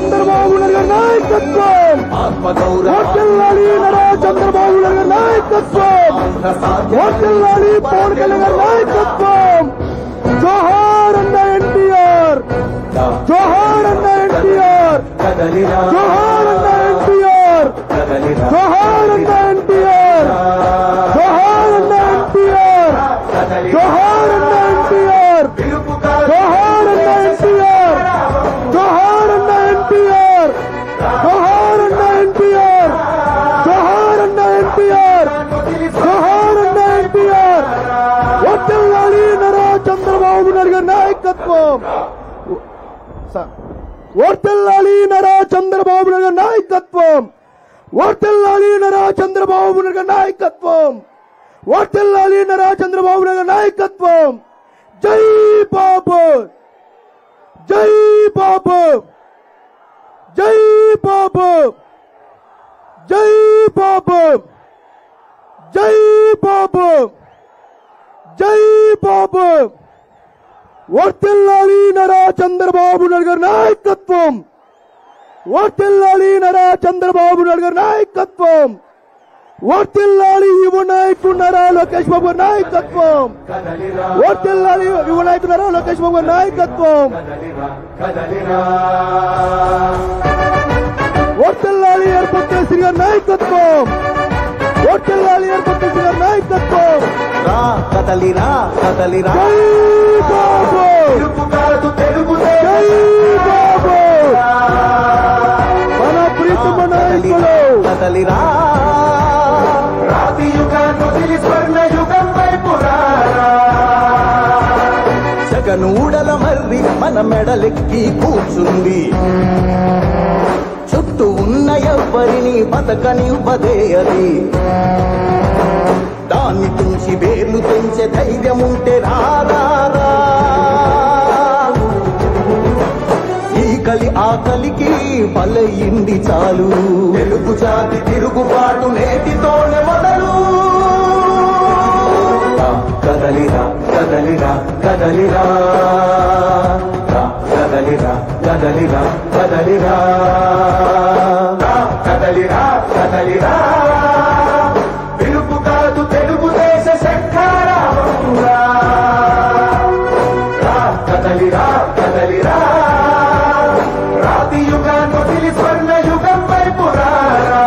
చంద్రబాబు నాయుడు నాయకత్వం వర్ధిల్లాలి నారా చంద్రబాబు నాయుడు నాయకత్వం వర్ధిల్లాలి పవన్ కళ్యాణ్ నాయకత్వం జోహార్ అన్న ఎన్టీఆర్ జోహార్ అన్న ఎన్టీఆర్ జోహార్ అన్న ఎన్టీఆర్ జోహార్ అన్న ఎన్టీఆర్ జోహార్ అన్న ఎన్టీఆర్ జోహార్ అన్న ఎన్టీఆర్ జోహార్ అన్న ఎన్టీఆర్ జోహార్ అన్న ఎన్టీఆర్ జోహార్ అన్న ఎన్టీఆర్ జోహార్ అన్న ఎన్టీఆర్ జోహార్ అన్న ఎన్టీఆర్ వర్ధిల్లాలి నారా చంద్రబాబు నాయుడు నాయకత్వం వర్ధిల్లాలి నారా చంద్రబాబు నాయుడు నాయకత్వం వర్ధిల్లాలి నారా చంద్రబాబు నాయుడు నాయకత్వం వర్ధిల్లాలి నారా చంద్రబాబు నాయుడు నాయకత్వం జై బాబు జై బాబు జై బాబు జై బాబు జై బాబు జై బాబు వర్ధిల్లాలి నారా చంద్రబాబు నాయుడు నాయకత్వం వర్ధిల్లాలి నారా చంద్రబాబు నాయుడు నాయకత్వం వర్ధిల్లాలి యువ నాయకుడు నారా లోకేష్ బాబు నాయకత్వం వర్ధిల్లాలి యువ నాయకుడు నారా లోకేష్ బాబు నాయకత్వం వర్ధిల్లాలి ఏర్పత్ర శ్రీ నాయకత్వం వర్ధిల్లాలి ఏర్పత్ర శ్రీ నాయకత్వం కదలిరా కదలిరా జై బాబు మన ప్రీతమ నాయకులు కదలిరా రాతి యుగాన్ని వదిలి స్వర్ణ యుగం వైపు జగనూడల మర్రి మన మెడలెక్కి కూర్చుంది చుట్టూ ఉన్న ఎవ్వరిని బతకనివ్వదే అది దాన్ని తుంచి వేర్లు పెంచే ధైర్యం ఉంటే రారా ఈ కలి ఆకలికి బలయింది చాలు తెలుగు జాతి తిరుగుబాటు నేటితోనే మొదలు కదలిరా కదలిరా కదలిరా కదలిరా కదలిరా కదలిరా కదలిరా కదలిరా పిలుపు కాదు తెలుగుదేశ శంఖారావంగా కదలిరా కదలిరా రాతి యుగాన్ని వదిలి స్వర్ణ యుగం వైపు రారా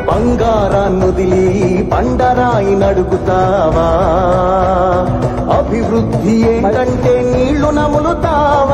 బంగారాన్నొదిలి బండరాయి నడుగుతావా అభివృద్ధి ఏంటంటే నీళ్లు నములుతావా